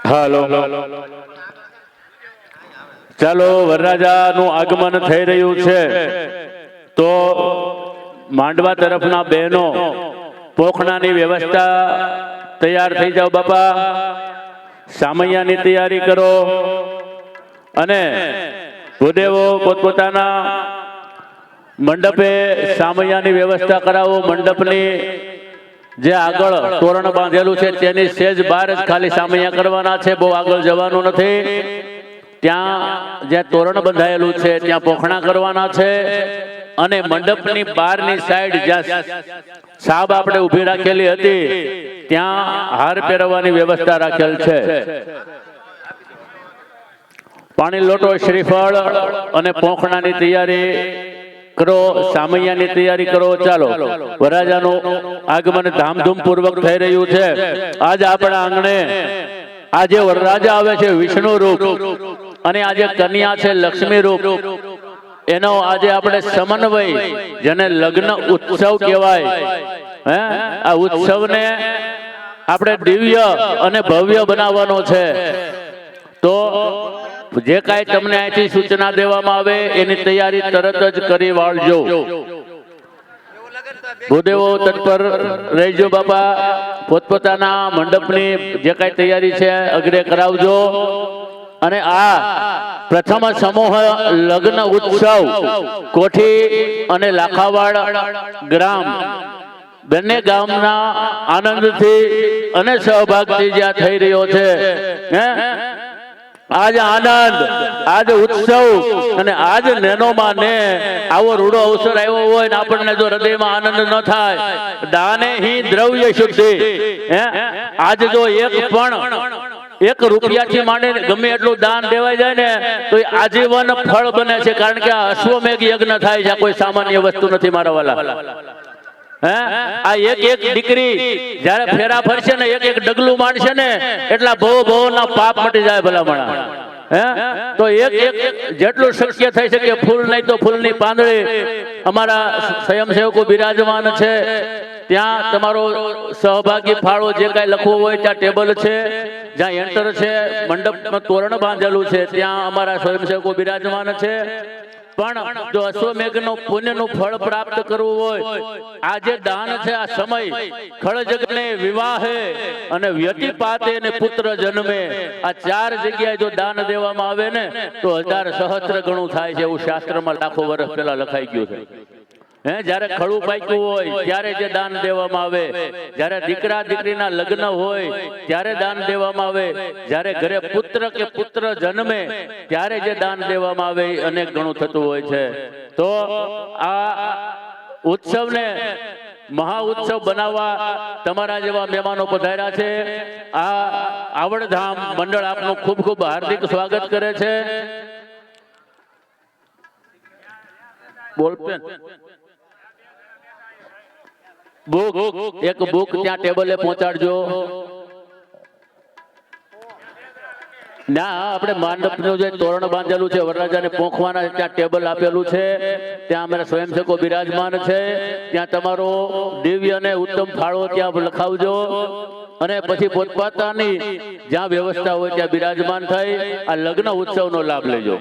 હાલો, ચાલો વરરાજાનું આગમન થઈ રહ્યું છે, તો માંડવા તરફના બહેનો પોખણાની વ્યવસ્થા તૈયાર થઈ જાઓ બાપા, સામૈયાની તૈયારી કરો અને ભૂદેવો પોતપોતાના મંડપે સામૈયાની વ્યવસ્થા કરાવો। મંડપની જે આગળ તોરણ બાંધેલું છે તેની સેજ બહાર જ ખાલી સામૈયા કરવાના છે, બહુ આગળ જવાનું નથી। ત્યાં જ્યાં તોરણ બંધાયેલું છે ત્યાં પોખણા કરવાના છે અને મંડપની બહારની સાઈડ જ્યાં સાબ આપણે ઊભી રાખેલી હતી ત્યાં હાર પહેરવાની વ્યવસ્થા રાખેલ છે। પાણી લોટો, શ્રીફળ અને પોખણાની તૈયારી કરો, સામૈયાની તૈયારી કરો। ચાલો, વરરાજાનું આગમન ધામધૂમ પૂર્વક થઈ રહ્યું છે। આજ આપણા આંગણે આજે વરરાજા આવે છે વિષ્ણુ રૂપ અને આજે કન્યા છે લક્ષ્મી રૂપ, એનો આજે આપણે સમન્વય, જેને લગ્ન ઉત્સવ કહેવાય, આ ઉત્સવને આપણે દિવ્ય અને ભવ્ય બનાવવાનો છે। તો જે કાંઈ તમને અહીંથી સૂચના દેવામાં આવે એની તૈયારી તરત જ કરી વાળજો। ભૂદેવો તત્પર રહેજો બાપા, પોતપોતાના મંડપની જે કાંઈ તૈયારી છે અગ્રે કરાવજો। અને આ પ્રથમ સમૂહ લગ્ન ઉત્સવ કોઠી અને લાખાવાડ ગ્રામ બંને ગામના આનંદથી અને સહભાગથી જ્યાં થઈ રહ્યો છે, આજ આનંદ, આજ ઉત્સવ અને આજ નેનોમાં ને આવો રૂડો અવસર આવ્યો હોય ને આપણને જો હૃદયમાં આનંદ ન થાય, દાને હી દ્રવ્ય શુદ્ધિ, આજ જો એક રૂપિયાથી માંડીને ગમે એટલું દાન દેવાઈ જાય ને તો એ આજીવન ફળ બને છે, કારણ કે આ અશ્વમેઘ યજ્ઞ થાય છે, કોઈ સામાન્ય વસ્તુ નથી મારા વાલા। આ એક દીકરી જયારે ફેરા ફરશે ને, એક ડગલું મારશે ને, એટલા ભવ ના પાપ મટી જાય ભલામણા। તો એક જેટલું શક્ય થઈ શકે, ફૂલ નહીં તો ફૂલની પાંદડી અમારા સ્વયંસેવકો બિરાજમાન છે, ત્યાં તમારો સહભાગી ફાળો જે કાંઈ લખવું હોય ત્યાં ટેબલ છે, જ્યાં એન્ટર છે મંડપમાં તોરણ બાંધેલું છે ત્યાં અમારા સ્વયંસેવકો બિરાજમાન છે। પણ જો અશ્વમેઘનું પુણ્યનું ફળ પ્રાપ્ત કરવું હોય, આ જે દાન છે, આ સમય ખળજગને વિવાહે અને વ્યતિપાતે ને પુત્ર જન્મે, આ ચાર જગ્યાએ જો દાન દેવામાં આવે ને તો 1000 સહસ્ત્ર ગણું થાય છે, એવું શાસ્ત્રમાં લાખો વર્ષ પહેલા લખાઈ ગયું છે। જયારે ખડું પાક્યું હોય ત્યારે જે દાન દેવામાં આવે, જયારે દીકરા દીકરીના લગ્ન હોય ત્યારે દાન દેવામાં આવે, જયારે ઘરે પુત્ર કે પુત્ર જન્મે ત્યારે જે દાન દેવામાં આવે અનેક ગણું થતું હોય છે। તો આ ઉત્સવને મહા ઉત્સવ બનાવવા તમારા જેવા મહેમાનો પધાર્યા છે। આ આવડધામ મંડળ આપનું ખૂબ ખૂબ હાર્દિક સ્વાગત કરે છે। બોલપેન એક બુક ત્યાં ટેબલે પહોંચાડજો। ના, આપણે મંડપનું જે તોરણ બાંધેલું છે, વરરાજાને પોંખવાના ત્યાં ટેબલ આપેલું છે, ત્યાં અમારા સ્વયંસેવકો બિરાજમાન છે, ત્યાં તમારો દિવ્ય અને ઉત્તમ ફાળો ત્યાં લખાવજો અને પછી પોતપોતાની જ્યાં વ્યવસ્થા હોય ત્યાં બિરાજમાન થઈ આ લગ્ન ઉત્સવનો લાભ લેજો।